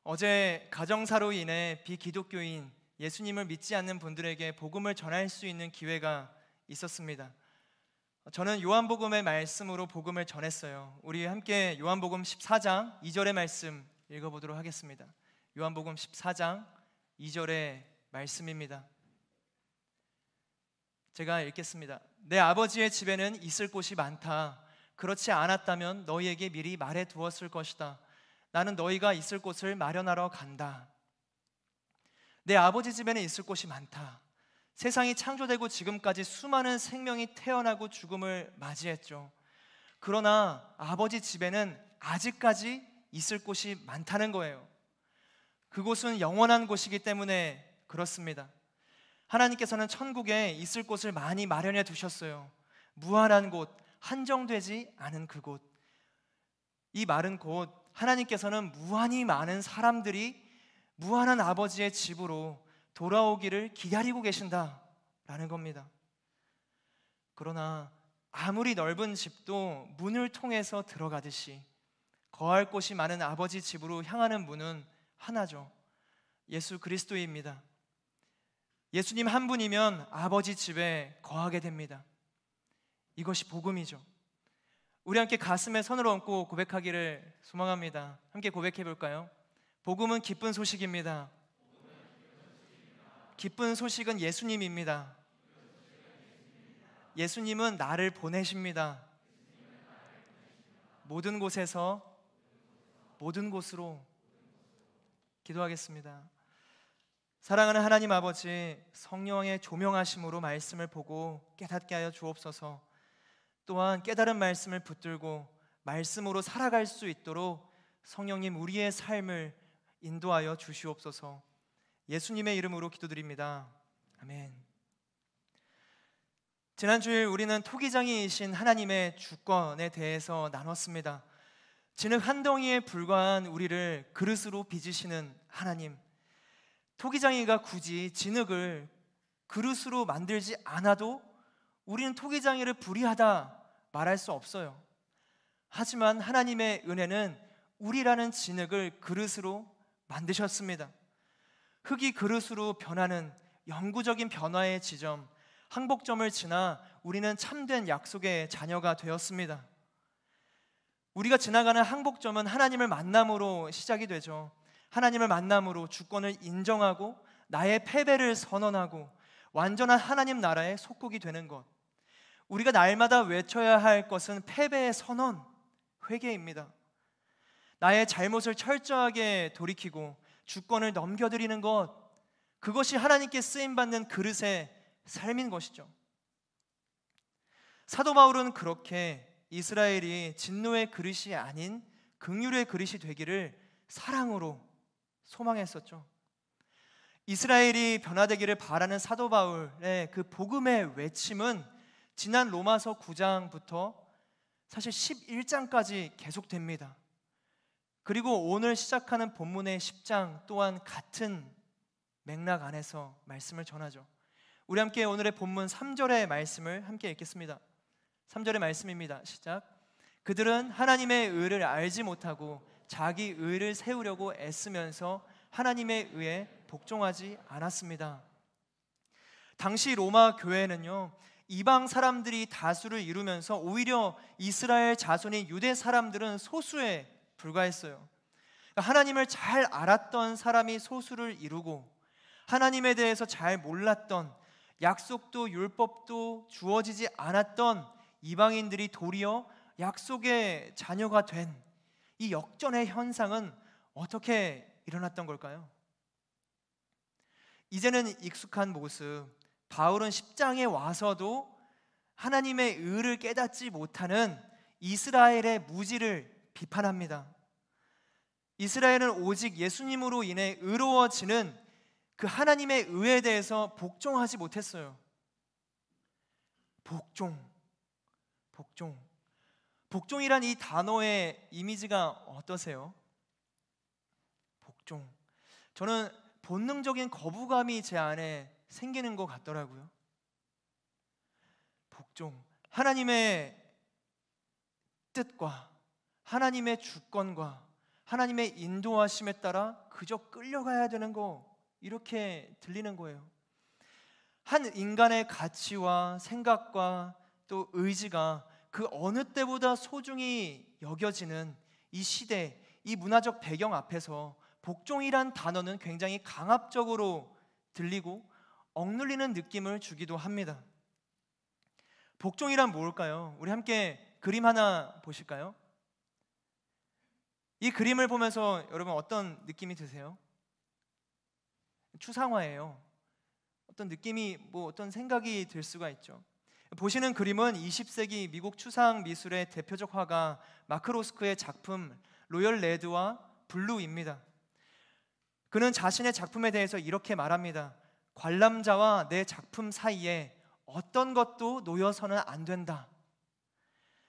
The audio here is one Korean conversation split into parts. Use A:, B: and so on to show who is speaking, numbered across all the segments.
A: 어제 가정사로 인해 비기독교인 예수님을 믿지 않는 분들에게 복음을 전할 수 있는 기회가 있었습니다. 저는 요한복음의 말씀으로 복음을 전했어요. 우리 함께 요한복음 14장 2절의 말씀 읽어보도록 하겠습니다. 요한복음 14장 2절의 말씀입니다. 제가 읽겠습니다. 내 아버지의 집에는 있을 곳이 많다. 그렇지 않았다면 너희에게 미리 말해 두었을 것이다. 나는 너희가 있을 곳을 마련하러 간다. 내 아버지 집에는 있을 곳이 많다. 세상이 창조되고 지금까지 수많은 생명이 태어나고 죽음을 맞이했죠. 그러나 아버지 집에는 아직까지 있을 곳이 많다는 거예요. 그곳은 영원한 곳이기 때문에 그렇습니다. 하나님께서는 천국에 있을 곳을 많이 마련해 두셨어요. 무한한 곳, 한정되지 않은 그곳. 이 마른 곳, 하나님께서는 무한히 많은 사람들이 무한한 아버지의 집으로 돌아오기를 기다리고 계신다라는 겁니다. 그러나 아무리 넓은 집도 문을 통해서 들어가듯이 거할 곳이 많은 아버지 집으로 향하는 문은 하나죠. 예수 그리스도입니다. 예수님 한 분이면 아버지 집에 거하게 됩니다. 이것이 복음이죠. 우리 함께 가슴에 손을 얹고 고백하기를 소망합니다. 함께 고백해 볼까요? 복음은 기쁜 소식입니다. 기쁜 소식은 예수님입니다. 예수님은 나를 보내십니다. 모든 곳에서 모든 곳으로. 기도하겠습니다. 사랑하는 하나님 아버지, 성령의 조명하심으로 말씀을 보고 깨닫게 하여 주옵소서. 또한 깨달은 말씀을 붙들고 말씀으로 살아갈 수 있도록 성령님 우리의 삶을 인도하여 주시옵소서. 예수님의 이름으로 기도드립니다. 아멘. 지난주일 우리는 토기장이이신 하나님의 주권에 대해서 나눴습니다. 진흙 한 덩이에 불과한 우리를 그릇으로 빚으시는 하나님, 토기장이가 굳이 진흙을 그릇으로 만들지 않아도 우리는 토기장이를 불의하다 말할 수 없어요. 하지만 하나님의 은혜는 우리라는 진흙을 그릇으로 만드셨습니다. 흙이 그릇으로 변하는 영구적인 변화의 지점, 항복점을 지나 우리는 참된 약속의 자녀가 되었습니다. 우리가 지나가는 항복점은 하나님을 만남으로 시작이 되죠. 하나님을 만남으로 주권을 인정하고 나의 패배를 선언하고 완전한 하나님 나라의 속국이 되는 것. 우리가 날마다 외쳐야 할 것은 패배의 선언, 회개입니다. 나의 잘못을 철저하게 돌이키고 주권을 넘겨드리는 것, 그것이 하나님께 쓰임받는 그릇의 삶인 것이죠. 사도 바울은 그렇게 이스라엘이 진노의 그릇이 아닌 긍휼의 그릇이 되기를 사랑으로 소망했었죠. 이스라엘이 변화되기를 바라는 사도 바울의 그 복음의 외침은 지난 로마서 9장부터 사실 11장까지 계속됩니다. 그리고 오늘 시작하는 본문의 10장 또한 같은 맥락 안에서 말씀을 전하죠. 우리 함께 오늘의 본문 3절의 말씀을 함께 읽겠습니다. 3절의 말씀입니다. 시작. 그들은 하나님의 의를 알지 못하고 자기 의를 세우려고 애쓰면서 하나님의 의에 복종하지 않았습니다. 당시 로마 교회는요, 이방 사람들이 다수를 이루면서 오히려 이스라엘 자손인 유대 사람들은 소수에 불과했어요. 하나님을 잘 알았던 사람이 소수를 이루고 하나님에 대해서 잘 몰랐던, 약속도 율법도 주어지지 않았던 이방인들이 도리어 약속의 자녀가 된 이 역전의 현상은 어떻게 일어났던 걸까요? 이제는 익숙한 모습, 바울은 10장에 와서도 하나님의 의를 깨닫지 못하는 이스라엘의 무지를 비판합니다. 이스라엘은 오직 예수님으로 인해 의로워지는 그 하나님의 의에 대해서 복종하지 못했어요. 복종이란 이 단어의 이미지가 어떠세요? 복종. 저는 본능적인 거부감이 제 안에 생기는 것 같더라고요. 복종. 하나님의 뜻과 하나님의 주권과 하나님의 인도하심에 따라 그저 끌려가야 되는 거, 이렇게 들리는 거예요. 한 인간의 가치와 생각과 또 의지가 그 어느 때보다 소중히 여겨지는 이 시대, 이 문화적 배경 앞에서 복종이란 단어는 굉장히 강압적으로 들리고 억눌리는 느낌을 주기도 합니다. 복종이란 뭘까요? 우리 함께 그림 하나 보실까요? 이 그림을 보면서 여러분 어떤 느낌이 드세요? 추상화예요. 어떤 느낌이, 어떤 생각이 들 수가 있죠. 보시는 그림은 20세기 미국 추상 미술의 대표적 화가 마크 로스코의 작품 로열 레드와 블루입니다. 그는 자신의 작품에 대해서 이렇게 말합니다. 관람자와 내 작품 사이에 어떤 것도 놓여서는 안 된다.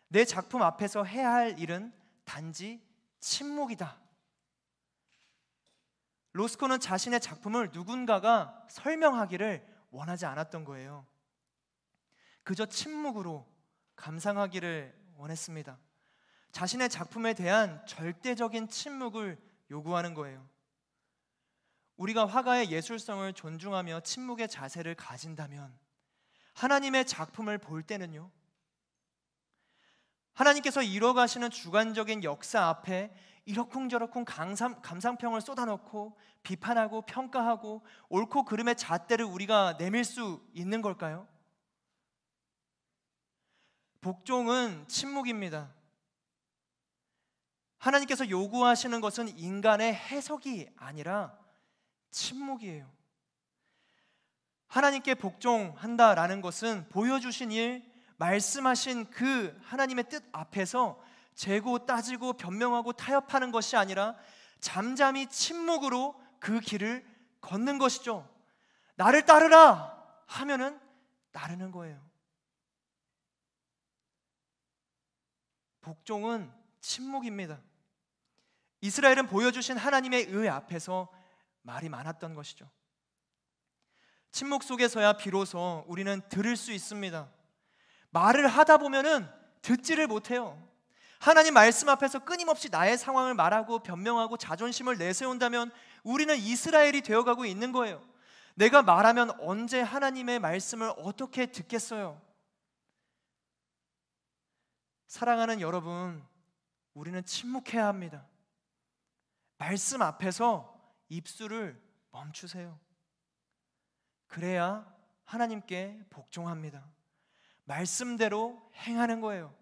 A: 내 작품 앞에서 해야 할 일은 단지 침묵이다. 로스코는 자신의 작품을 누군가가 설명하기를 원하지 않았던 거예요. 그저 침묵으로 감상하기를 원했습니다. 자신의 작품에 대한 절대적인 침묵을 요구하는 거예요. 우리가 화가의 예술성을 존중하며 침묵의 자세를 가진다면 하나님의 작품을 볼 때는요, 하나님께서 이뤄가시는 주관적인 역사 앞에 이러쿵저러쿵 감상평을 쏟아놓고 비판하고 평가하고 옳고 그름의 잣대를 우리가 내밀 수 있는 걸까요? 복종은 침묵입니다. 하나님께서 요구하시는 것은 인간의 해석이 아니라 침묵이에요. 하나님께 복종한다라는 것은 보여주신 일, 말씀하신 그 하나님의 뜻 앞에서 재고 따지고 변명하고 타협하는 것이 아니라 잠잠히 침묵으로 그 길을 걷는 것이죠. 나를 따르라 하면은 따르는 거예요. 복종은 침묵입니다. 이스라엘은 보여주신 하나님의 의 앞에서 말이 많았던 것이죠. 침묵 속에서야 비로소 우리는 들을 수 있습니다. 말을 하다 보면은 듣지를 못해요. 하나님 말씀 앞에서 끊임없이 나의 상황을 말하고 변명하고 자존심을 내세운다면 우리는 이스라엘이 되어가고 있는 거예요. 내가 말하면 언제 하나님의 말씀을 어떻게 듣겠어요? 사랑하는 여러분, 우리는 침묵해야 합니다. 말씀 앞에서 입술을 멈추세요. 그래야 하나님께 복종합니다. 말씀대로 행하는 거예요.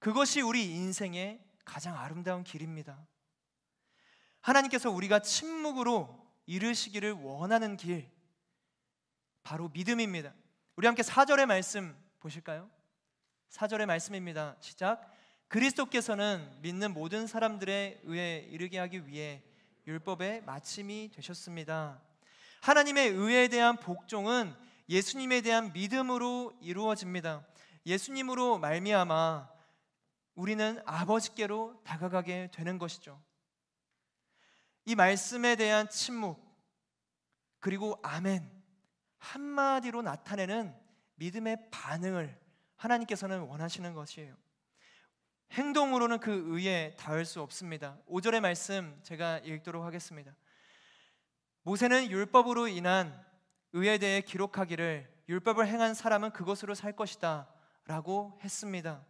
A: 그것이 우리 인생의 가장 아름다운 길입니다. 하나님께서 우리가 침묵으로 이루시기를 원하는 길, 바로 믿음입니다. 우리 함께 4절의 말씀 보실까요? 4절의 말씀입니다. 시작. 그리스도께서는 믿는 모든 사람들의 의에 이르게 하기 위해 율법의 마침이 되셨습니다. 하나님의 의에 대한 복종은 예수님에 대한 믿음으로 이루어집니다. 예수님으로 말미암아 우리는 아버지께로 다가가게 되는 것이죠. 이 말씀에 대한 침묵, 그리고 아멘 한마디로 나타내는 믿음의 반응을 하나님께서는 원하시는 것이에요. 행동으로는 그 의에 닿을 수 없습니다. 5절의 말씀 제가 읽도록 하겠습니다. 모세는 율법으로 인한 의에 대해 기록하기를 율법을 행한 사람은 그것으로 살 것이다 라고 했습니다.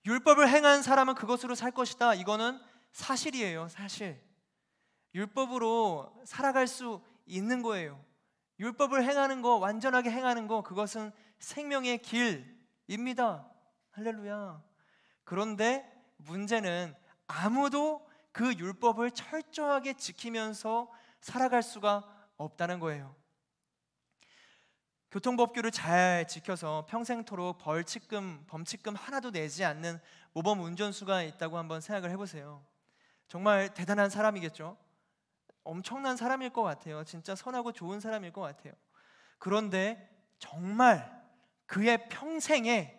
A: 율법을 행한 사람은 그것으로 살 것이다, 이거는 사실이에요. 사실 율법으로 살아갈 수 있는 거예요. 율법을 행하는 거, 완전하게 행하는 거, 그것은 생명의 길입니다. 할렐루야. 그런데 문제는 아무도 그 율법을 철저하게 지키면서 살아갈 수가 없다는 거예요. 교통법규를 잘 지켜서 평생토록 범칙금 하나도 내지 않는 모범 운전수가 있다고 한번 생각을 해보세요. 정말 대단한 사람이겠죠? 엄청난 사람일 것 같아요. 진짜 선하고 좋은 사람일 것 같아요. 그런데 정말 그의 평생에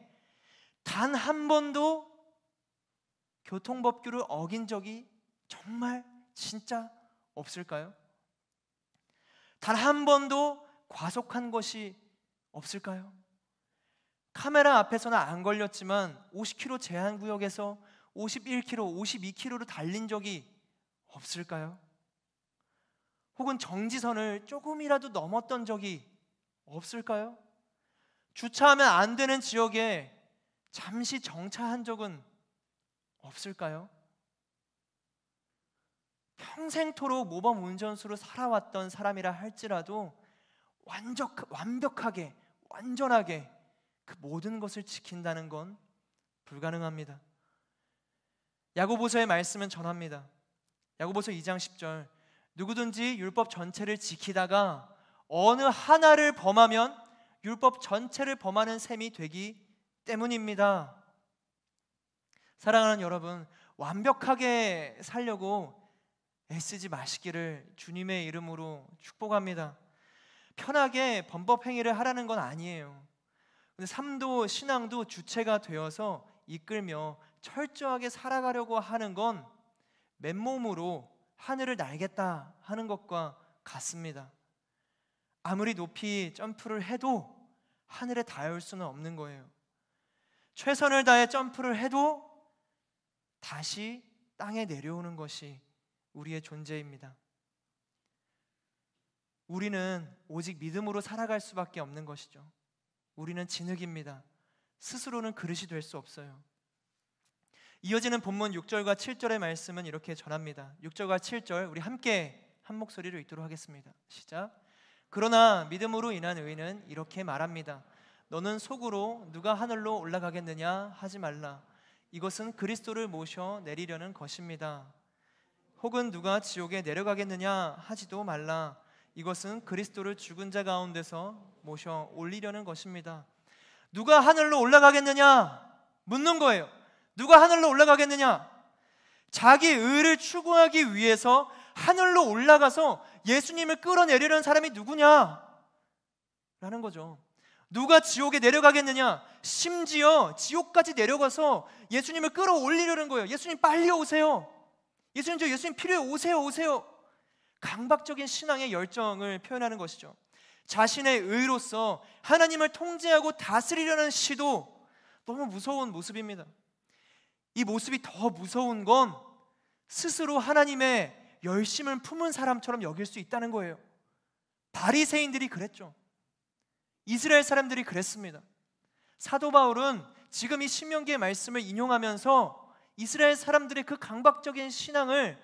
A: 단 한 번도 교통법규를 어긴 적이 정말 진짜 없을까요? 단 한 번도 과속한 것이 없을까요? 카메라 앞에서는 안 걸렸지만 50km 제한구역에서 51km, 52km로 달린 적이 없을까요? 혹은 정지선을 조금이라도 넘었던 적이 없을까요? 주차하면 안 되는 지역에 잠시 정차한 적은 없을까요? 평생토록 모범 운전수로 살아왔던 사람이라 할지라도 완벽하게, 완전하게 그 모든 것을 지킨다는 건 불가능합니다. 야고보서의 말씀은 전합니다. 야고보서 2장 10절, 누구든지 율법 전체를 지키다가 어느 하나를 범하면 율법 전체를 범하는 셈이 되기 때문입니다. 사랑하는 여러분, 완벽하게 살려고 애쓰지 마시기를 주님의 이름으로 축복합니다. 편하게 범법 행위를 하라는 건 아니에요. 근데 삶도 신앙도 주체가 되어서 이끌며 철저하게 살아가려고 하는 건 맨몸으로 하늘을 날겠다 하는 것과 같습니다. 아무리 높이 점프를 해도 하늘에 닿을 수는 없는 거예요. 최선을 다해 점프를 해도 다시 땅에 내려오는 것이 우리의 존재입니다. 우리는 오직 믿음으로 살아갈 수밖에 없는 것이죠. 우리는 진흙입니다. 스스로는 그릇이 될 수 없어요. 이어지는 본문 6절과 7절의 말씀은 이렇게 전합니다. 6절과 7절 우리 함께 한 목소리로 읽도록 하겠습니다. 시작. 그러나 믿음으로 인한 의인은 이렇게 말합니다. 너는 속으로 누가 하늘로 올라가겠느냐 하지 말라. 이것은 그리스도를 모셔 내리려는 것입니다. 혹은 누가 지옥에 내려가겠느냐 하지도 말라. 이것은 그리스도를 죽은 자 가운데서 모셔 올리려는 것입니다. 누가 하늘로 올라가겠느냐 묻는 거예요. 누가 하늘로 올라가겠느냐? 자기 의를 추구하기 위해서 하늘로 올라가서 예수님을 끌어내리려는 사람이 누구냐? 라는 거죠. 누가 지옥에 내려가겠느냐? 심지어 지옥까지 내려가서 예수님을 끌어올리려는 거예요. 예수님 빨리 오세요. 예수님 필요해. 오세요. 강박적인 신앙의 열정을 표현하는 것이죠. 자신의 의로서 하나님을 통제하고 다스리려는 시도 너무 무서운 모습입니다. 이 모습이 더 무서운 건 스스로 하나님의 열심을 품은 사람처럼 여길 수 있다는 거예요. 바리새인들이 그랬죠. 이스라엘 사람들이 그랬습니다. 사도 바울은 지금 이 신명기의 말씀을 인용하면서 이스라엘 사람들의 그 강박적인 신앙을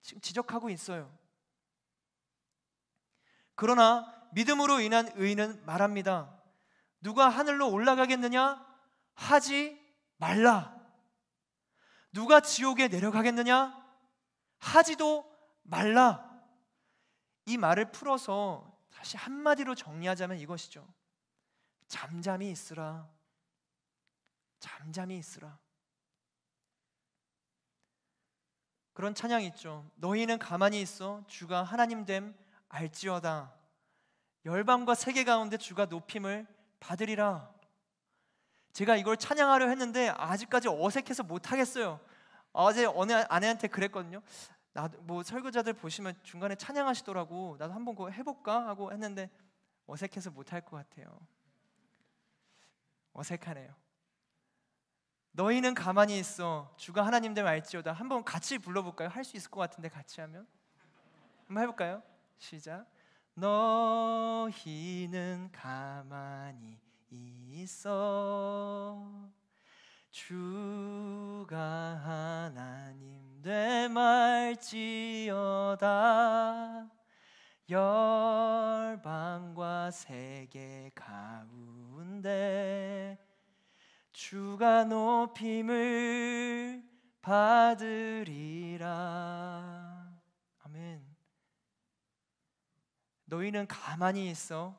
A: 지금 지적하고 있어요. 그러나 믿음으로 인한 의인은 말합니다. 누가 하늘로 올라가겠느냐? 하지 말라. 누가 지옥에 내려가겠느냐? 하지도 말라. 이 말을 풀어서 다시 한마디로 정리하자면 이것이죠. 잠잠히 있으라. 잠잠히 있으라. 그런 찬양이 있죠. 너희는 가만히 있어 주가 하나님 됨 알지어다. 열방과 세계 가운데 주가 높임을 받으리라. 제가 이걸 찬양하려 했는데 아직까지 어색해서 못하겠어요. 어제 어느 아내한테 그랬거든요. 나도 뭐 설교자들 보시면 중간에 찬양하시더라고. 나도 한번 그거 해볼까 하고 했는데 어색해서 못할 것 같아요. 어색하네요. 너희는 가만히 있어 주가 하나님 됨 알지어다. 한번 같이 불러볼까요? 할 수 있을 것 같은데 같이 하면 한번 해볼까요? 시작. 너희는 가만히 있어 주가 하나님 됨 알지어다. 열방과 세계 가운데 주가 높임을 받으리라. 아멘. 너희는 가만히 있어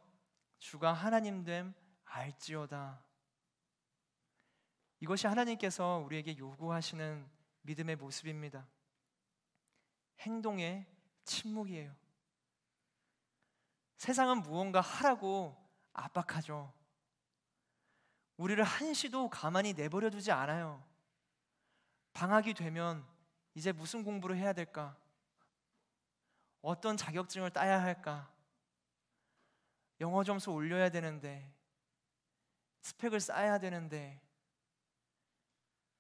A: 주가 하나님 됨 알지어다. 이것이 하나님께서 우리에게 요구하시는 믿음의 모습입니다. 행동의 침묵이에요. 세상은 무언가 하라고 압박하죠. 우리를 한시도 가만히 내버려 두지 않아요. 방학이 되면 이제 무슨 공부를 해야 될까? 어떤 자격증을 따야 할까? 영어 점수 올려야 되는데, 스펙을 쌓아야 되는데,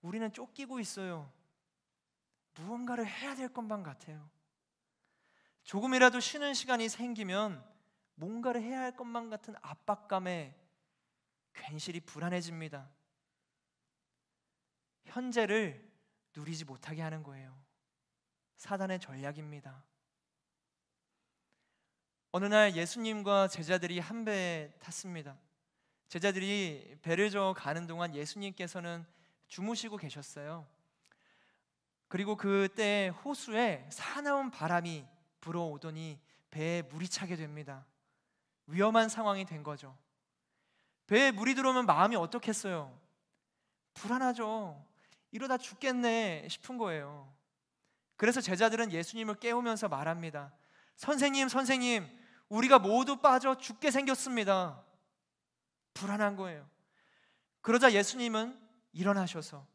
A: 우리는 쫓기고 있어요. 무언가를 해야 될 것만 같아요. 조금이라도 쉬는 시간이 생기면 뭔가를 해야 할 것만 같은 압박감에 괜시리 불안해집니다. 현재를 누리지 못하게 하는 거예요. 사단의 전략입니다. 어느 날 예수님과 제자들이 한 배에 탔습니다. 제자들이 배를 저어 가는 동안 예수님께서는 주무시고 계셨어요. 그리고 그때 호수에 사나운 바람이 불어오더니 배에 물이 차게 됩니다. 위험한 상황이 된 거죠. 배에 물이 들어오면 마음이 어떻겠어요? 불안하죠. 이러다 죽겠네 싶은 거예요. 그래서 제자들은 예수님을 깨우면서 말합니다. 선생님, 선생님, 우리가 모두 빠져 죽게 생겼습니다. 불안한 거예요. 그러자 예수님은 일어나셔서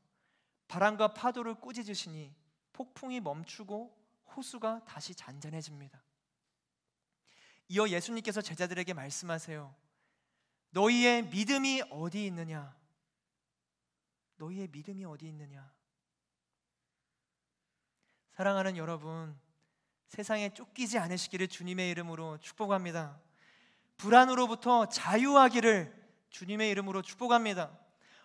A: 바람과 파도를 꾸짖으시니 폭풍이 멈추고 호수가 다시 잔잔해집니다. 이어 예수님께서 제자들에게 말씀하세요. 너희의 믿음이 어디 있느냐? 너희의 믿음이 어디 있느냐? 사랑하는 여러분, 세상에 쫓기지 않으시기를 주님의 이름으로 축복합니다. 불안으로부터 자유하기를 주님의 이름으로 축복합니다.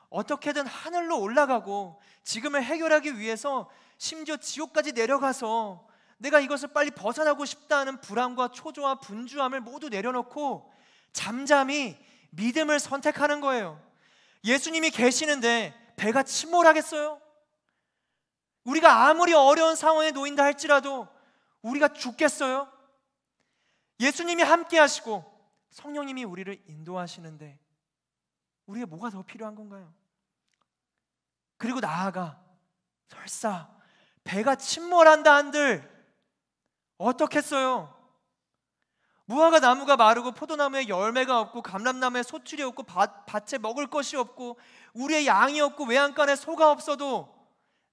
A: 어떻게든 하늘로 올라가고 지금을 해결하기 위해서 심지어 지옥까지 내려가서 내가 이것을 빨리 벗어나고 싶다는 불안과 초조와 분주함을 모두 내려놓고 잠잠히 믿음을 선택하는 거예요. 예수님이 계시는데 배가 침몰하겠어요? 우리가 아무리 어려운 상황에 놓인다 할지라도 우리가 죽겠어요? 예수님이 함께 하시고 성령님이 우리를 인도하시는데 우리가 뭐가 더 필요한 건가요? 그리고 나아가 설사 배가 침몰한다 한들 어떻겠어요? 무화과 나무가 마르고 포도나무에 열매가 없고 감람나무에 소출이 없고 밭에 먹을 것이 없고 우리의 양이 없고 외양간에 소가 없어도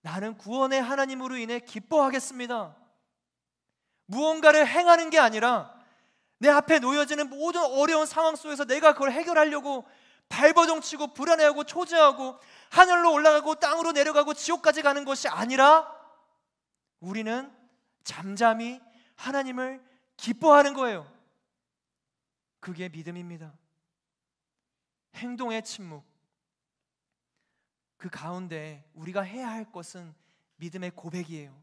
A: 나는 구원의 하나님으로 인해 기뻐하겠습니다. 무언가를 행하는 게 아니라 내 앞에 놓여지는 모든 어려운 상황 속에서 내가 그걸 해결하려고 발버둥치고 불안해하고 초조하고 하늘로 올라가고 땅으로 내려가고 지옥까지 가는 것이 아니라 우리는 잠잠히 하나님을 기뻐하는 거예요. 그게 믿음입니다. 행동의 침묵, 그 가운데 우리가 해야 할 것은 믿음의 고백이에요.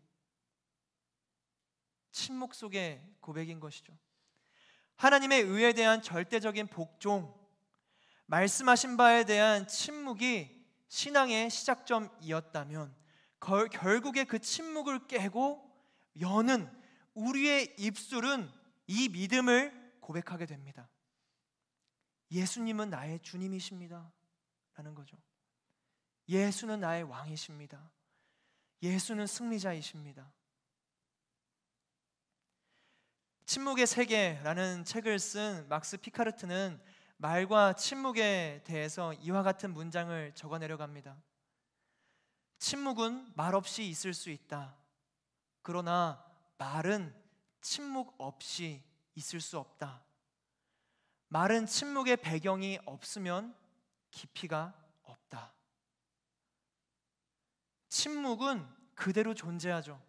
A: 침묵 속의 고백인 것이죠. 하나님의 의에 대한 절대적인 복종, 말씀하신 바에 대한 침묵이 신앙의 시작점이었다면 결국에 그 침묵을 깨고 여는 우리의 입술은 이 믿음을 고백하게 됩니다. 예수님은 나의 주님이십니다 라는 거죠. 예수는 나의 왕이십니다. 예수는 승리자이십니다. 침묵의 세계라는 책을 쓴 막스 피카르트는 말과 침묵에 대해서 이와 같은 문장을 적어내려 갑니다. 침묵은 말 없이 있을 수 있다. 그러나 말은 침묵 없이 있을 수 없다. 말은 침묵의 배경이 없으면 깊이가 없다. 침묵은 그대로 존재하죠.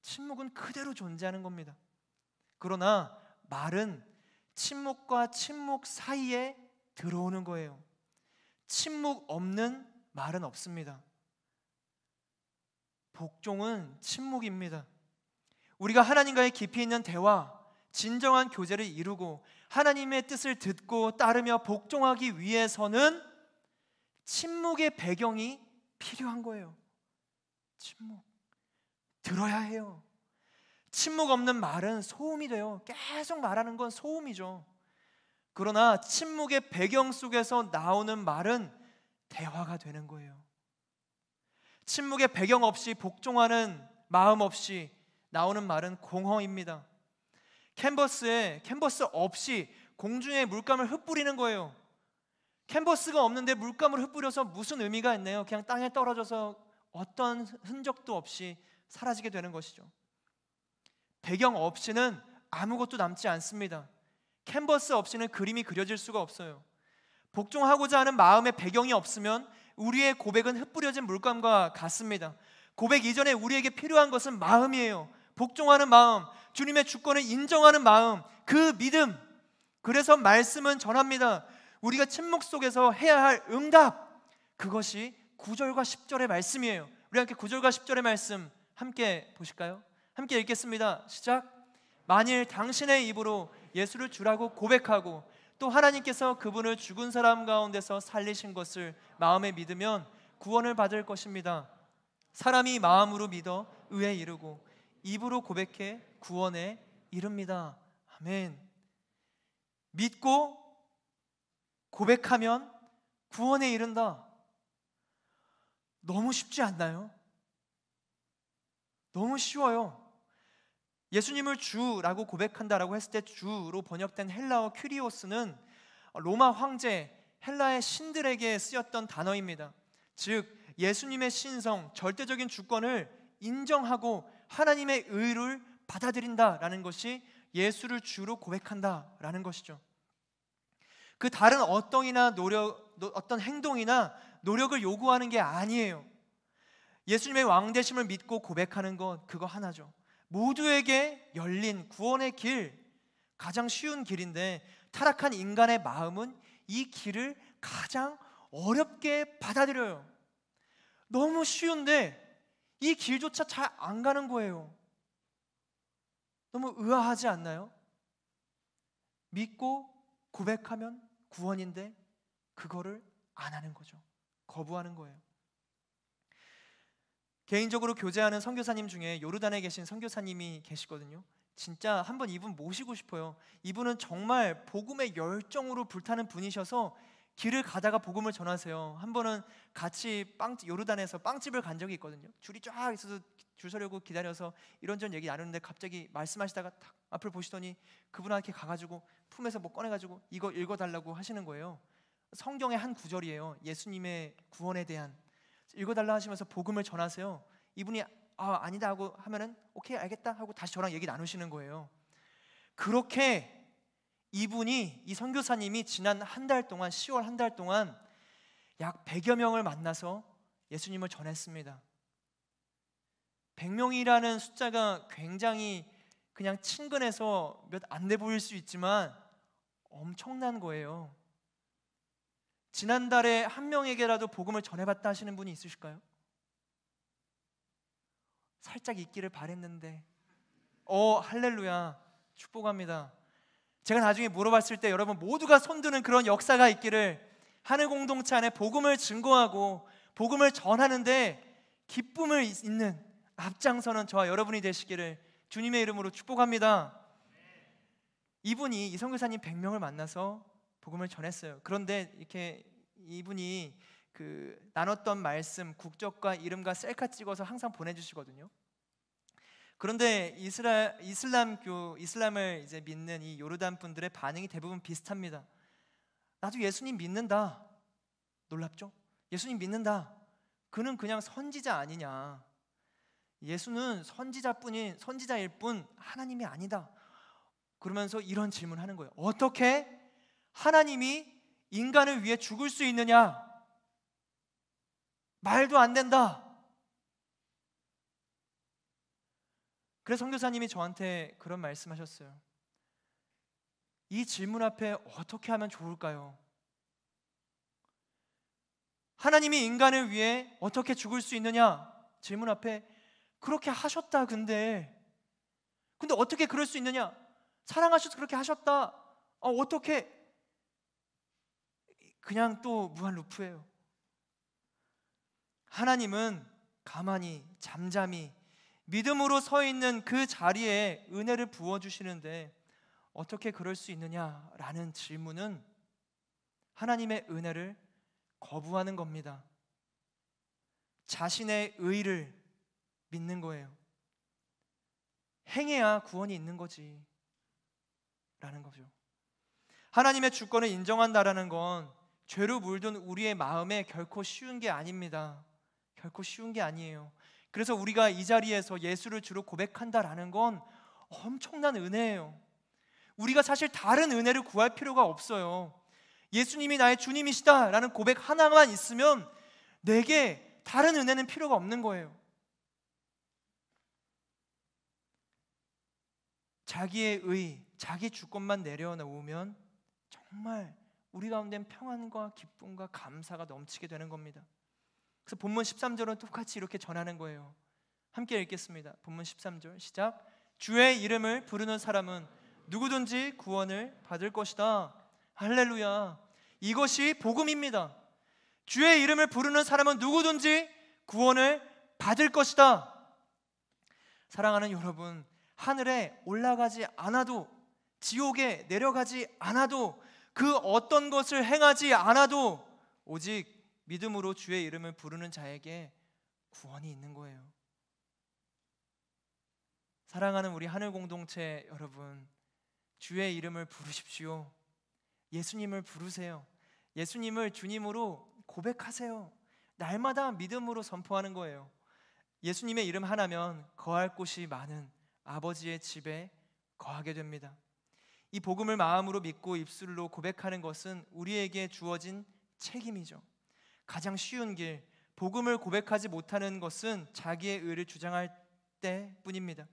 A: 침묵은 그대로 존재하는 겁니다. 그러나 말은 침묵과 침묵 사이에 들어오는 거예요. 침묵 없는 말은 없습니다. 복종은 침묵입니다. 우리가 하나님과의 깊이 있는 대화, 진정한 교제를 이루고 하나님의 뜻을 듣고 따르며 복종하기 위해서는 침묵의 배경이 필요한 거예요. 침묵 들어야 해요. 침묵 없는 말은 소음이 돼요. 계속 말하는 건 소음이죠. 그러나 침묵의 배경 속에서 나오는 말은 대화가 되는 거예요. 침묵의 배경 없이 복종하는 마음 없이 나오는 말은 공허입니다. 캔버스 없이 공중에 물감을 흩뿌리는 거예요. 캔버스가 없는데 물감을 흩뿌려서 무슨 의미가 있나요? 그냥 땅에 떨어져서 어떤 흔적도 없이 사라지게 되는 것이죠. 배경 없이는 아무것도 남지 않습니다. 캔버스 없이는 그림이 그려질 수가 없어요. 복종하고자 하는 마음의 배경이 없으면 우리의 고백은 흩뿌려진 물감과 같습니다. 고백 이전에 우리에게 필요한 것은 마음이에요. 복종하는 마음, 주님의 주권을 인정하는 마음, 그 믿음. 그래서 말씀은 전합니다. 우리가 침묵 속에서 해야 할 응답, 그것이 9절과 10절의 말씀이에요. 우리 함께 9절과 10절의 말씀 함께 보실까요? 함께 읽겠습니다. 시작. 만일 당신의 입으로 예수를 주라고 고백하고 또 하나님께서 그분을 죽은 사람 가운데서 살리신 것을 마음에 믿으면 구원을 받을 것입니다. 사람이 마음으로 믿어 의에 이르고 입으로 고백해 구원에 이릅니다. 아멘. 믿고 고백하면 구원에 이른다. 너무 쉽지 않나요? 너무 쉬워요. 예수님을 주라고 고백한다라고 했을 때 주로 번역된 헬라어 큐리오스는 로마 황제, 헬라의 신들에게 쓰였던 단어입니다. 즉 예수님의 신성, 절대적인 주권을 인정하고 하나님의 의를 받아들인다라는 것이 예수를 주로 고백한다라는 것이죠. 그 다른 어떤 행동이나 노력을 요구하는 게 아니에요. 예수님의 왕되심을 믿고 고백하는 것, 그거 하나죠. 모두에게 열린 구원의 길, 가장 쉬운 길인데 타락한 인간의 마음은 이 길을 가장 어렵게 받아들여요. 너무 쉬운데 이 길조차 잘 안 가는 거예요. 너무 의아하지 않나요? 믿고 고백하면 구원인데 그거를 안 하는 거죠. 거부하는 거예요. 개인적으로 교제하는 선교사님 중에 요르단에 계신 선교사님이 계시거든요. 진짜 한번 이분 모시고 싶어요. 이분은 정말 복음의 열정으로 불타는 분이셔서 길을 가다가 복음을 전하세요. 한 번은 같이 요르단에서 빵집을 간 적이 있거든요. 줄이 쫙 있어서 줄 서려고 기다려서 이런저런 얘기 나누는데 갑자기 말씀하시다가 탁 앞을 보시더니 그분한테 가가지고 품에서 뭐 꺼내가지고 이거 읽어달라고 하시는 거예요. 성경의 한 구절이에요. 예수님의 구원에 대한. 읽어달라 하시면서 복음을 전하세요. 이분이 아니다 하고 하면은 오케이 알겠다 하고 다시 저랑 얘기 나누시는 거예요. 그렇게 이분이, 이 선교사님이 지난 한 달 동안, 10월 한 달 동안 약 100여 명을 만나서 예수님을 전했습니다. 100명이라는 숫자가 굉장히 그냥 친근해서 몇 안 돼 보일 수 있지만 엄청난 거예요. 지난달에 한 명에게라도 복음을 전해봤다 하시는 분이 있으실까요? 살짝 있기를 바랬는데 할렐루야, 축복합니다. 제가 나중에 물어봤을 때 여러분 모두가 손드는 그런 역사가 있기를, 하늘 공동체 안에 복음을 증거하고 복음을 전하는데 기쁨을 잇는 앞장서는 저와 여러분이 되시기를 주님의 이름으로 축복합니다. 이 선교사님 100명을 만나서 복음을 전했어요. 그런데 이렇게 이분이 나눴던 말씀, 국적과 이름과 셀카 찍어서 항상 보내주시거든요. 그런데 이슬람을 이제 믿는 이 요르단 분들의 반응이 대부분 비슷합니다. 나도 예수님 믿는다. 놀랍죠? 예수님 믿는다. 그는 그냥 선지자 아니냐. 예수는 선지자일 뿐 하나님이 아니다. 그러면서 이런 질문하는 거예요. 어떻게 하나님이 인간을 위해 죽을 수 있느냐? 말도 안 된다. 그래서 선교사님이 저한테 그런 말씀하셨어요. 이 질문 앞에 어떻게 하면 좋을까요? 하나님이 인간을 위해 어떻게 죽을 수 있느냐? 질문 앞에 그렇게 하셨다. 근데 어떻게 그럴 수 있느냐? 사랑하셔서 그렇게 하셨다. 어떻게? 그냥 또 무한 루프예요. 하나님은 가만히 잠잠히 믿음으로 서 있는 그 자리에 은혜를 부어주시는데 어떻게 그럴 수 있느냐라는 질문은 하나님의 은혜를 거부하는 겁니다. 자신의 의를 믿는 거예요. 행해야 구원이 있는 거지 라는 거죠. 하나님의 주권을 인정한다라는 건 죄로 물든 우리의 마음에 결코 쉬운 게 아닙니다. 결코 쉬운 게 아니에요. 그래서 우리가 이 자리에서 예수를 주로 고백한다라는 건 엄청난 은혜예요. 우리가 사실 다른 은혜를 구할 필요가 없어요. 예수님이 나의 주님이시다라는 고백 하나만 있으면 내게 다른 은혜는 필요가 없는 거예요. 자기의 의, 자기 주권만 내려놓으면 정말 우리 가운데는 평안과 기쁨과 감사가 넘치게 되는 겁니다. 그래서 본문 13절은 똑같이 이렇게 전하는 거예요. 함께 읽겠습니다. 본문 13절 시작. 주의 이름을 부르는 사람은 누구든지 구원을 받을 것이다. 할렐루야. 이것이 복음입니다. 주의 이름을 부르는 사람은 누구든지 구원을 받을 것이다. 사랑하는 여러분, 하늘에 올라가지 않아도, 지옥에 내려가지 않아도, 그 어떤 것을 행하지 않아도 오직 믿음으로 주의 이름을 부르는 자에게 구원이 있는 거예요. 사랑하는 우리 하늘 공동체 여러분, 주의 이름을 부르십시오. 예수님을 부르세요. 예수님을 주님으로 고백하세요. 날마다 믿음으로 선포하는 거예요. 예수님의 이름 하나면 거할 곳이 많은 아버지의 집에 거하게 됩니다. 이 복음을 마음으로 믿고 입술로 고백하는 것은 우리에게 주어진 책임이죠. 가장 쉬운 길, 복음을 고백하지 못하는 것은 자기의 의를 주장할 때뿐입니다.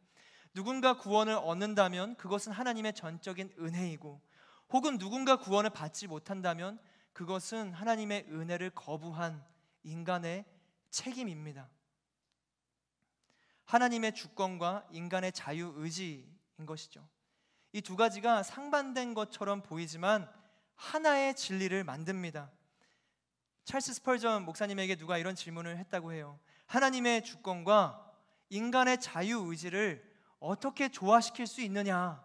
A: 누군가 구원을 얻는다면 그것은 하나님의 전적인 은혜이고, 혹은 누군가 구원을 받지 못한다면 그것은 하나님의 은혜를 거부한 인간의 책임입니다. 하나님의 주권과 인간의 자유의지인 것이죠. 이 두 가지가 상반된 것처럼 보이지만 하나의 진리를 만듭니다. 찰스 스펄전 목사님에게 누가 이런 질문을 했다고 해요. 하나님의 주권과 인간의 자유의지를 어떻게 조화시킬 수 있느냐?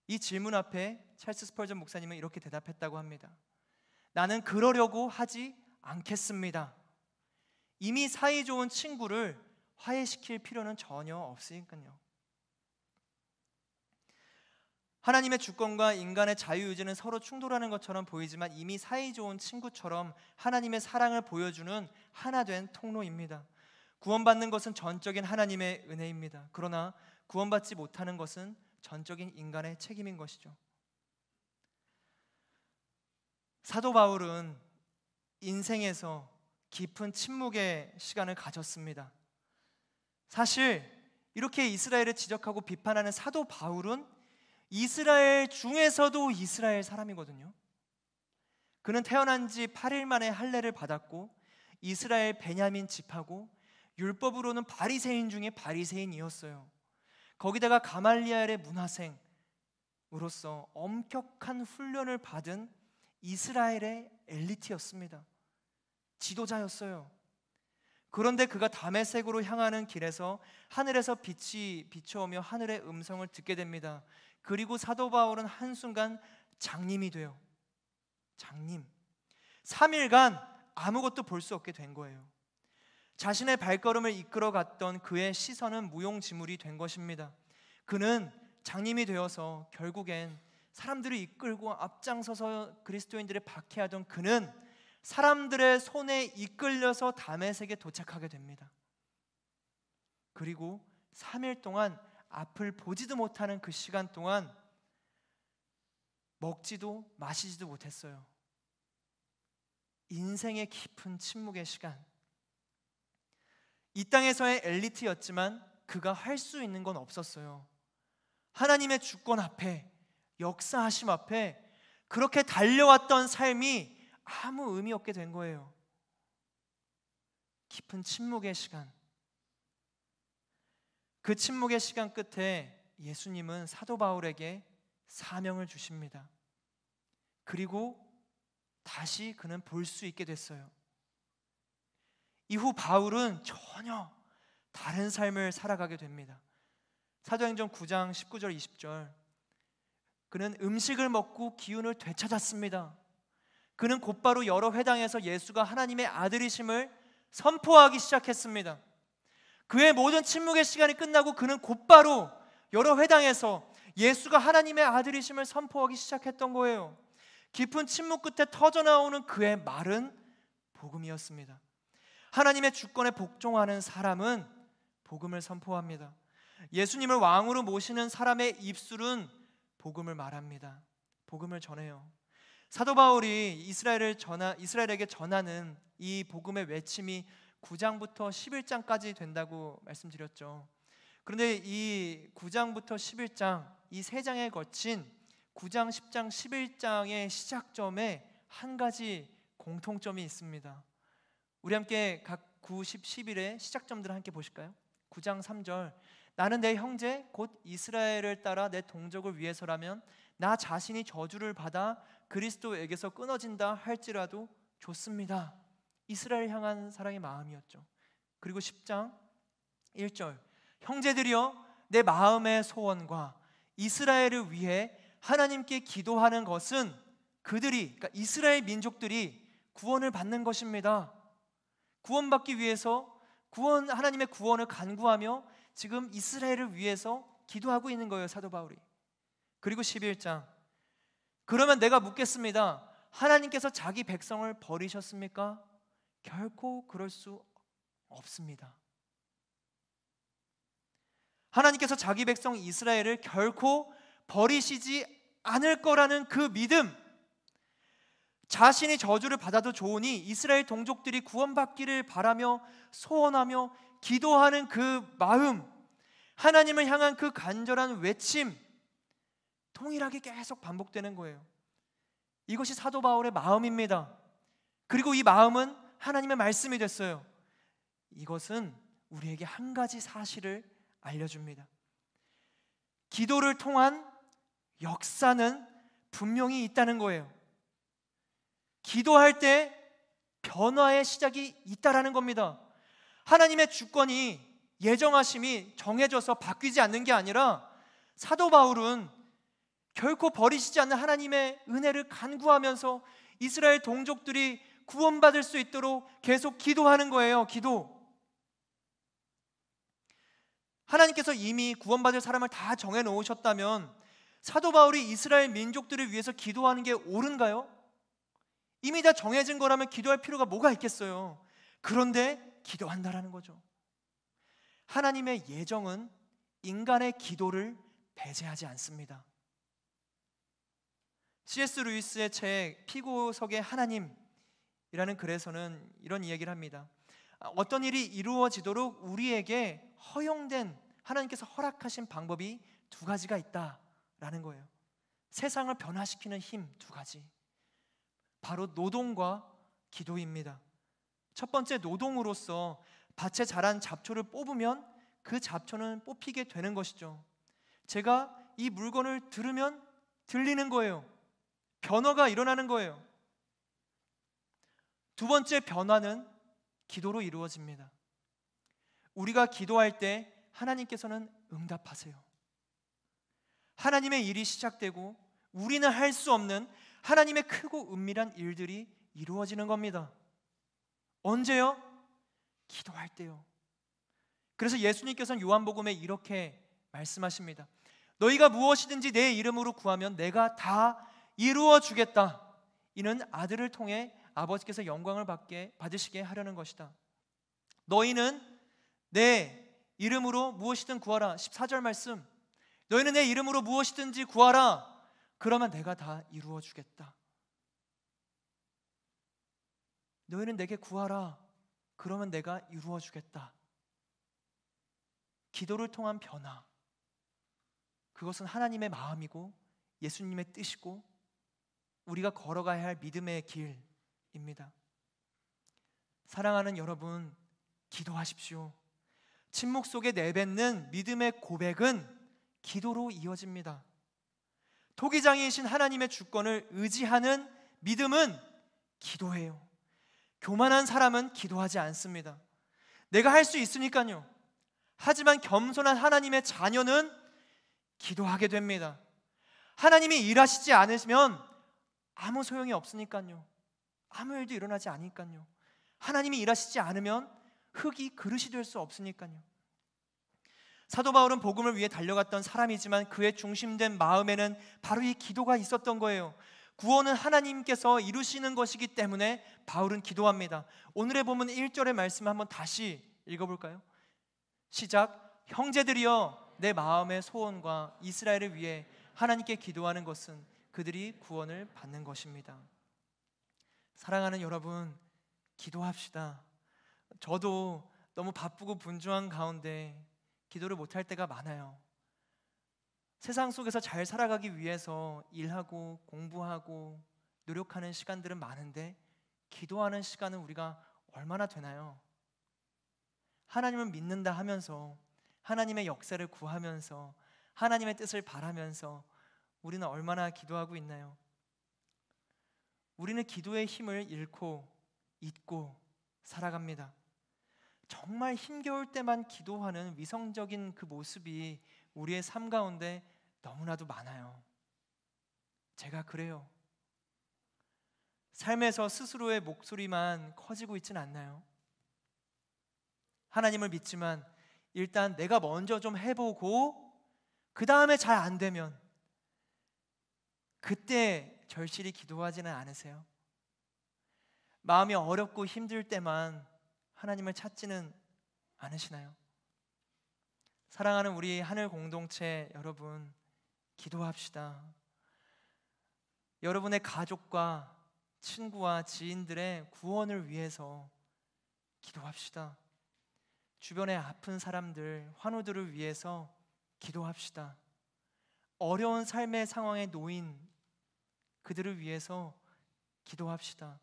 A: 이 질문 앞에 찰스 스펄전 목사님은 이렇게 대답했다고 합니다. 나는 그러려고 하지 않겠습니다. 이미 사이 좋은 친구를 화해시킬 필요는 전혀 없으니까요. 하나님의 주권과 인간의 자유의지는 서로 충돌하는 것처럼 보이지만 이미 사이 좋은 친구처럼 하나님의 사랑을 보여주는 하나된 통로입니다. 구원받는 것은 전적인 하나님의 은혜입니다. 그러나 구원받지 못하는 것은 전적인 인간의 책임인 것이죠. 사도 바울은 인생에서 깊은 침묵의 시간을 가졌습니다. 사실 이렇게 이스라엘을 지적하고 비판하는 사도 바울은 이스라엘 중에서도 이스라엘 사람이거든요. 그는 태어난 지 8일 만에 할례를 받았고 이스라엘 베냐민 집하고 율법으로는 바리새인 중에 바리새인이었어요. 거기다가 가말리엘의 문화생으로서 엄격한 훈련을 받은 이스라엘의 엘리트였습니다. 지도자였어요. 그런데 그가 다메섹으로 향하는 길에서 하늘에서 빛이 비춰오며 하늘의 음성을 듣게 됩니다. 그리고 사도 바울은 한순간 장님이 돼요. 장님. 3일간 아무것도 볼 수 없게 된 거예요. 자신의 발걸음을 이끌어갔던 그의 시선은 무용지물이 된 것입니다. 그는 장님이 되어서 결국엔 사람들을 이끌고 앞장서서 그리스도인들을 박해하던 그는 사람들의 손에 이끌려서 다메섹에 도착하게 됩니다. 그리고 3일 동안 앞을 보지도 못하는 그 시간 동안 먹지도 마시지도 못했어요. 인생의 깊은 침묵의 시간. 이 땅에서의 엘리트였지만 그가 할 수 있는 건 없었어요. 하나님의 주권 앞에, 역사하심 앞에 그렇게 달려왔던 삶이 아무 의미 없게 된 거예요. 깊은 침묵의 시간. 그 침묵의 시간 끝에 예수님은 사도 바울에게 사명을 주십니다. 그리고 다시 그는 볼 수 있게 됐어요. 이후 바울은 전혀 다른 삶을 살아가게 됩니다. 사도행전 9장 19절 20절. 그는 음식을 먹고 기운을 되찾았습니다. 그는 곧바로 여러 회당에서 예수가 하나님의 아들이심을 선포하기 시작했습니다. 그의 모든 침묵의 시간이 끝나고 그는 곧바로 여러 회당에서 예수가 하나님의 아들이심을 선포하기 시작했던 거예요. 깊은 침묵 끝에 터져나오는 그의 말은 복음이었습니다. 하나님의 주권에 복종하는 사람은 복음을 선포합니다. 예수님을 왕으로 모시는 사람의 입술은 복음을 말합니다. 복음을 전해요. 사도 바울이 이스라엘에게 전하는 이 복음의 외침이 9장부터 11장까지 된다고 말씀드렸죠. 그런데 이 9장부터 11장 이 세 장에 거친 9장, 10장, 11장의 시작점에 한 가지 공통점이 있습니다. 우리 함께 각 9, 10, 11의 시작점들을 함께 보실까요? 9장 3절, 나는 내 형제 곧 이스라엘을 따라 내 동족을 위해서라면 나 자신이 저주를 받아 그리스도에게서 끊어진다 할지라도 좋습니다. 이스라엘 향한 사랑의 마음이었죠. 그리고 10장 1절, 형제들이여 내 마음의 소원과 이스라엘을 위해 하나님께 기도하는 것은 그들이, 그러니까 이스라엘 민족들이 구원을 받는 것입니다. 구원받기 위해서 하나님의 구원을 간구하며 지금 이스라엘을 위해서 기도하고 있는 거예요, 사도 바울이. 그리고 11장, 그러면 내가 묻겠습니다. 하나님께서 자기 백성을 버리셨습니까? 결코 그럴 수 없습니다. 하나님께서 자기 백성 이스라엘을 결코 버리시지 않을 거라는 그 믿음, 자신이 저주를 받아도 좋으니 이스라엘 동족들이 구원받기를 바라며 소원하며 기도하는 그 마음, 하나님을 향한 그 간절한 외침, 동일하게 계속 반복되는 거예요. 이것이 사도 바울의 마음입니다. 그리고 이 마음은 하나님의 말씀이 됐어요. 이것은 우리에게 한 가지 사실을 알려줍니다. 기도를 통한 역사는 분명히 있다는 거예요. 기도할 때 변화의 시작이 있다라는 겁니다. 하나님의 주권이, 예정하심이 정해져서 바뀌지 않는 게 아니라 사도 바울은 결코 버리시지 않는 하나님의 은혜를 간구하면서 이스라엘 동족들이 구원받을 수 있도록 계속 기도하는 거예요. 기도. 하나님께서 이미 구원받을 사람을 다 정해놓으셨다면 사도 바울이 이스라엘 민족들을 위해서 기도하는 게 옳은가요? 이미 다 정해진 거라면 기도할 필요가 뭐가 있겠어요. 그런데 기도한다라는 거죠. 하나님의 예정은 인간의 기도를 배제하지 않습니다. C.S. 루이스의 책 피고석의 하나님이라는 글에서는 이런 이야기를 합니다. 어떤 일이 이루어지도록 우리에게 허용된, 하나님께서 허락하신 방법이 두 가지가 있다라는 거예요. 세상을 변화시키는 힘 두 가지, 바로 노동과 기도입니다. 첫 번째, 노동으로서 밭에 자란 잡초를 뽑으면 그 잡초는 뽑히게 되는 것이죠. 제가 이 물건을 들으면 들리는 거예요. 변화가 일어나는 거예요. 두 번째 변화는 기도로 이루어집니다. 우리가 기도할 때 하나님께서는 응답하세요. 하나님의 일이 시작되고 우리는 할 수 없는 하나님의 크고 은밀한 일들이 이루어지는 겁니다. 언제요? 기도할 때요. 그래서 예수님께서는 요한복음에 이렇게 말씀하십니다. 너희가 무엇이든지 내 이름으로 구하면 내가 다 이루어 주겠다. 이는 아들을 통해 아버지께서 영광을 받으시게 하려는 것이다. 너희는 내 이름으로 무엇이든 구하라. 14절 말씀, 너희는 내 이름으로 무엇이든지 구하라. 그러면 내가 다 이루어 주겠다. 너희는 내게 구하라. 그러면 내가 이루어 주겠다. 기도를 통한 변화, 그것은 하나님의 마음이고 예수님의 뜻이고 우리가 걸어가야 할 믿음의 길입니다. 사랑하는 여러분, 기도하십시오. 침묵 속에 내뱉는 믿음의 고백은 기도로 이어집니다. 토기장이신 하나님의 주권을 의지하는 믿음은 기도해요. 교만한 사람은 기도하지 않습니다. 내가 할 수 있으니까요. 하지만 겸손한 하나님의 자녀는 기도하게 됩니다. 하나님이 일하시지 않으시면 아무 소용이 없으니까요. 아무 일도 일어나지 않으니까요. 하나님이 일하시지 않으면 흙이 그릇이 될 수 없으니까요. 사도 바울은 복음을 위해 달려갔던 사람이지만 그의 중심된 마음에는 바로 이 기도가 있었던 거예요. 구원은 하나님께서 이루시는 것이기 때문에 바울은 기도합니다. 오늘의 본문 1절의 말씀 한번 다시 읽어볼까요? 시작. 형제들이여 내 마음의 소원과 이스라엘을 위해 하나님께 기도하는 것은 그들이 구원을 받는 것입니다. 사랑하는 여러분, 기도합시다. 저도 너무 바쁘고 분주한 가운데 기도를 못할 때가 많아요. 세상 속에서 잘 살아가기 위해서 일하고 공부하고 노력하는 시간들은 많은데 기도하는 시간은 우리가 얼마나 되나요? 하나님을 믿는다 하면서, 하나님의 역사를 구하면서, 하나님의 뜻을 바라면서 우리는 얼마나 기도하고 있나요? 우리는 기도의 힘을 잃고 잊고 살아갑니다. 정말 힘겨울 때만 기도하는 위성적인 그 모습이 우리의 삶 가운데 너무나도 많아요. 제가 그래요. 삶에서 스스로의 목소리만 커지고 있진 않나요? 하나님을 믿지만 일단 내가 먼저 좀 해보고 그 다음에 잘 안 되면 그때 절실히 기도하지는 않으세요? 마음이 어렵고 힘들 때만 하나님을 찾지는 않으시나요? 사랑하는 우리 하늘 공동체 여러분, 기도합시다. 여러분의 가족과 친구와 지인들의 구원을 위해서 기도합시다. 주변에 아픈 사람들, 환우들을 위해서 기도합시다. 어려운 삶의 상황에 놓인 그들을 위해서 기도합시다.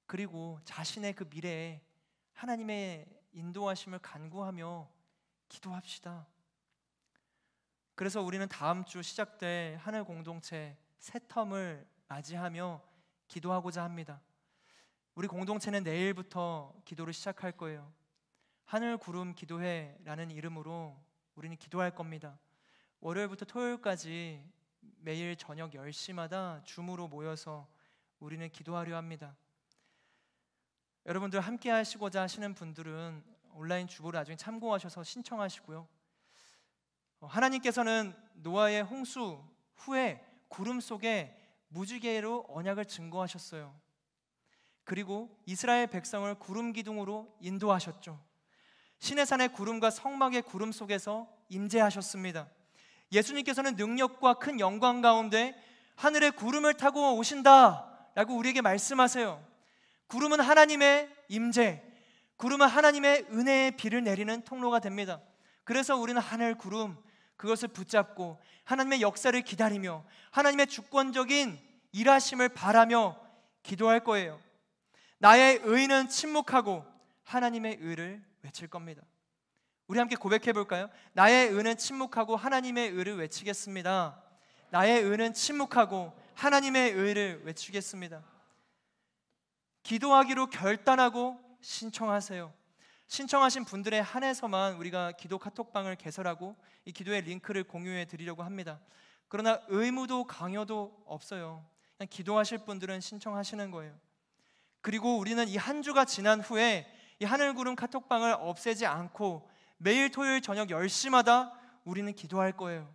A: 그리고 자신의 그 미래에 하나님의 인도하심을 간구하며 기도합시다. 그래서 우리는 다음 주 시작될 하늘 공동체 새 텀을 맞이하며 기도하고자 합니다. 우리 공동체는 내일부터 기도를 시작할 거예요. 하늘 구름 기도회라는 이름으로 우리는 기도할 겁니다. 월요일부터 토요일까지 매일 저녁 10시마다 줌으로 모여서 우리는 기도하려 합니다. 여러분들 함께 하시고자 하시는 분들은 온라인 주보를 나중에 참고하셔서 신청하시고요. 하나님께서는 노아의 홍수 후에 구름 속에 무지개로 언약을 증거하셨어요. 그리고 이스라엘 백성을 구름 기둥으로 인도하셨죠. 시내산의 구름과 성막의 구름 속에서 임재하셨습니다. 예수님께서는 능력과 큰 영광 가운데 하늘의 구름을 타고 오신다라고 우리에게 말씀하세요. 구름은 하나님의 임재, 구름은 하나님의 은혜의 비를 내리는 통로가 됩니다. 그래서 우리는 하늘 구름, 그것을 붙잡고 하나님의 역사를 기다리며 하나님의 주권적인 일하심을 바라며 기도할 거예요. 나의 의는 침묵하고 하나님의 의를 외칠 겁니다. 우리 함께 고백해 볼까요? 나의 의는 침묵하고 하나님의 의를 외치겠습니다. 나의 의는 침묵하고 하나님의 의를 외치겠습니다. 기도하기로 결단하고 신청하세요. 신청하신 분들에 한해서만 우리가 기도 카톡방을 개설하고 이 기도의 링크를 공유해 드리려고 합니다. 그러나 의무도 강요도 없어요. 그냥 기도하실 분들은 신청하시는 거예요. 그리고 우리는 이 한 주가 지난 후에 이 하늘구름 카톡방을 없애지 않고 매일 토요일 저녁 10시마다 우리는 기도할 거예요.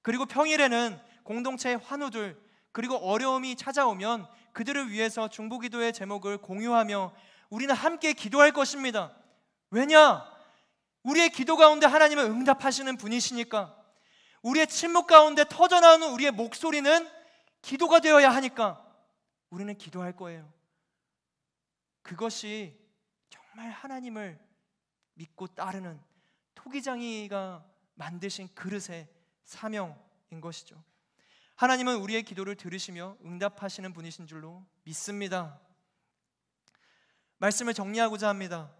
A: 그리고 평일에는 공동체의 환우들, 그리고 어려움이 찾아오면 그들을 위해서 중보기도의 제목을 공유하며 우리는 함께 기도할 것입니다. 왜냐? 우리의 기도 가운데 하나님은 응답하시는 분이시니까. 우리의 침묵 가운데 터져나오는 우리의 목소리는 기도가 되어야 하니까 우리는 기도할 거예요. 그것이 정말 하나님을 믿고 따르는 토기장이가 만드신 그릇의 사명인 것이죠. 하나님은 우리의 기도를 들으시며 응답하시는 분이신 줄로 믿습니다. 말씀을 정리하고자 합니다.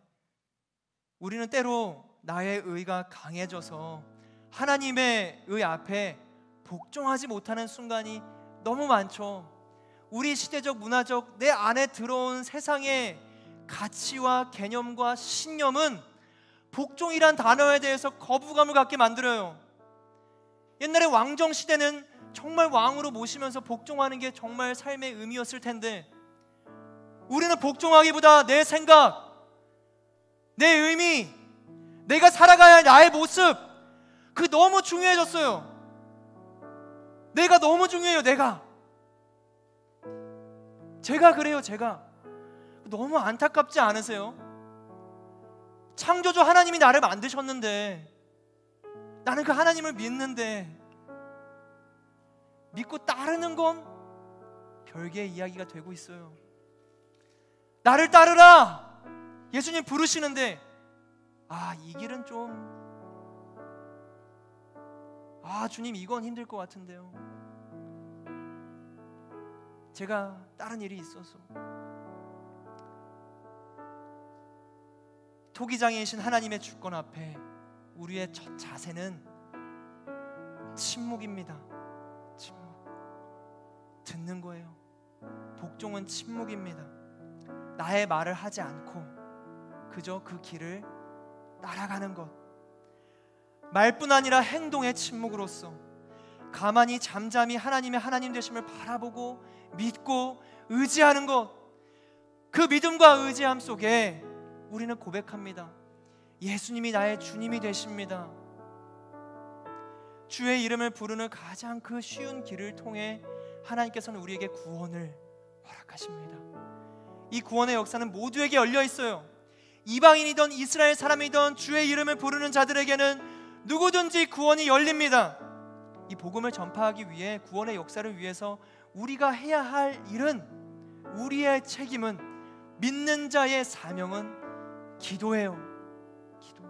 A: 우리는 때로 나의 의가 강해져서 하나님의 의 앞에 복종하지 못하는 순간이 너무 많죠. 우리 시대적 문화적 내 안에 들어온 세상의 가치와 개념과 신념은 복종이란 단어에 대해서 거부감을 갖게 만들어요. 옛날에 왕정시대는 정말 왕으로 모시면서 복종하는 게 정말 삶의 의미였을 텐데 우리는 복종하기보다 내 생각, 내 의미, 내가 살아가야 할 나의 모습, 그 너무 중요해졌어요. 내가 너무 중요해요. 제가 그래요. 제가 너무 안타깝지 않으세요? 창조주 하나님이 나를 만드셨는데 나는 그 하나님을 믿는데 믿고 따르는 건 별개의 이야기가 되고 있어요. 나를 따르라 예수님 부르시는데 이 길은 좀 주님 이건 힘들 것 같은데요. 제가 다른 일이 있어서. 토기장이신 하나님의 주권 앞에 우리의 첫 자세는 침묵입니다. 침묵. 듣는 거예요. 복종은 침묵입니다. 나의 말을 하지 않고 그저 그 길을 따라가는 것. 말뿐 아니라 행동의 침묵으로서 가만히 잠잠히 하나님의 하나님 되심을 바라보고 믿고 의지하는 것. 그 믿음과 의지함 속에 우리는 고백합니다. 예수님이 나의 주님이 되십니다. 주의 이름을 부르는 가장 그 쉬운 길을 통해 하나님께서는 우리에게 구원을 허락하십니다. 이 구원의 역사는 모두에게 열려 있어요. 이방인이든 이스라엘 사람이든 주의 이름을 부르는 자들에게는 누구든지 구원이 열립니다. 이 복음을 전파하기 위해 구원의 역사를 위해서 우리가 해야 할 일은, 우리의 책임은, 믿는 자의 사명은 기도예요. 기도.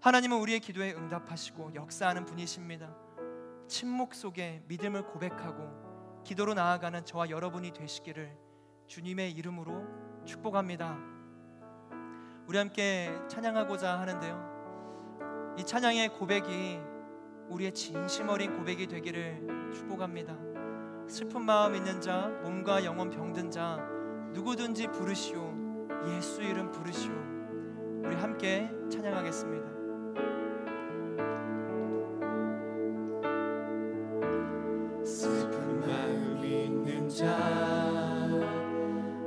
A: 하나님은 우리의 기도에 응답하시고 역사하는 분이십니다. 침묵 속에 믿음을 고백하고 기도로 나아가는 저와 여러분이 되시기를 주님의 이름으로 축복합니다. 우리 함께 찬양하고자 하는데요, 이 찬양의 고백이 우리의 진심 어린 고백이 되기를 축복합니다. 슬픈 마음 있는 자, 몸과 영혼 병든 자 누구든지 부르시오. 예수 이름 부르시오. 우리 함께 찬양하겠습니다.
B: 슬픈 마음 있는 자,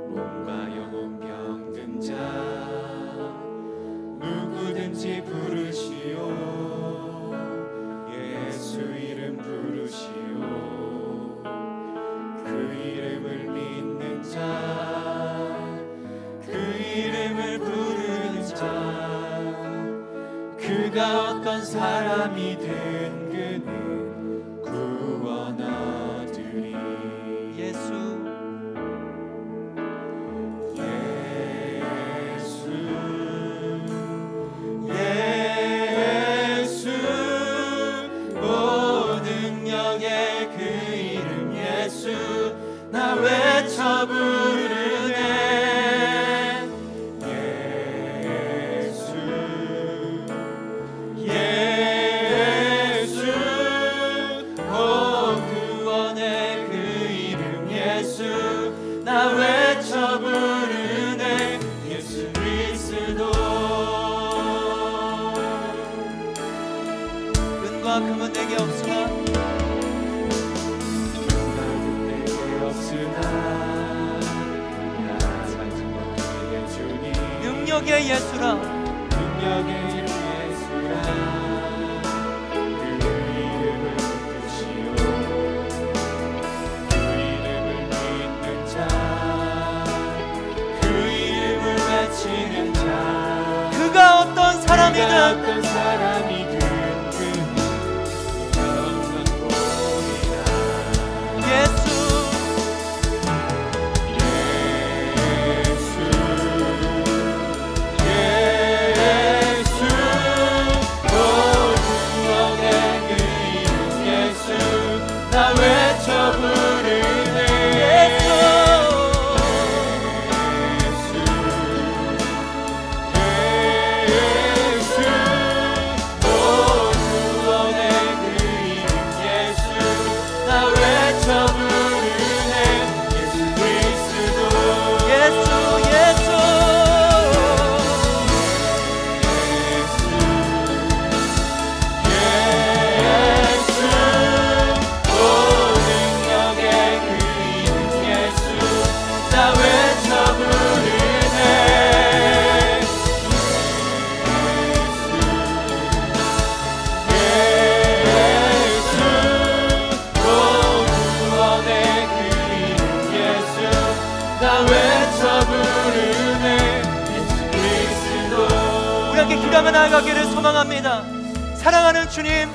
B: 몸과 영혼 병든 자 누구든지 부르시오. 예수 이름 부르시오. 그 이름을 믿는 자, 그 이름을 부르는 자, 그가 어떤 사람이든 그는 구원 얻으리.
A: 예수
B: 나 외쳐 부르네. 예수 예수 오 구원의 그 이름 예수 나 외쳐 부르네. 예수 그리스도.
A: 은과 금은 내게 없으나 능력의 예수라.
B: 능력의 예수라. 그 이름을 부르시오. 그 이름을 믿는 자, 그 이름을 외치는 자,
A: 그가 어떤 사람이든
B: 어떤 사람이든 그는 영광보리라.
A: 예수
B: 나 외쳐 부르네. 예수 예수 오 구원의 그 이름 예수 나 외쳐 부르네. 예수 그리스도.
A: 예수 예수 기도하며 나아가기를 소망합니다. 사랑하는 주님,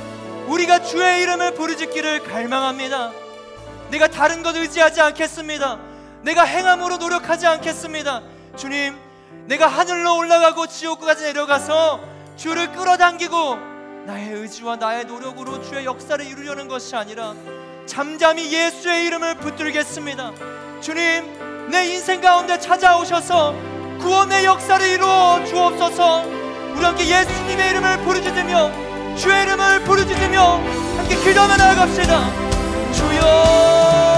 A: 우리가 주의 이름을 부르짖기를 갈망합니다. 내가 다른 것 의지하지 않겠습니다. 내가 행함으로 노력하지 않겠습니다. 주님, 내가 하늘로 올라가고 지옥까지 내려가서 주를 끌어당기고 나의 의지와 나의 노력으로 주의 역사를 이루려는 것이 아니라 잠잠히 예수의 이름을 붙들겠습니다. 주님, 내 인생 가운데 찾아오셔서 구원의 역사를 이루어 주옵소서. 우리 함께 예수님의 이름을 부르짖으며 주의 이름을 부르짖으며 함께 기도하며 나아갑시다. 주여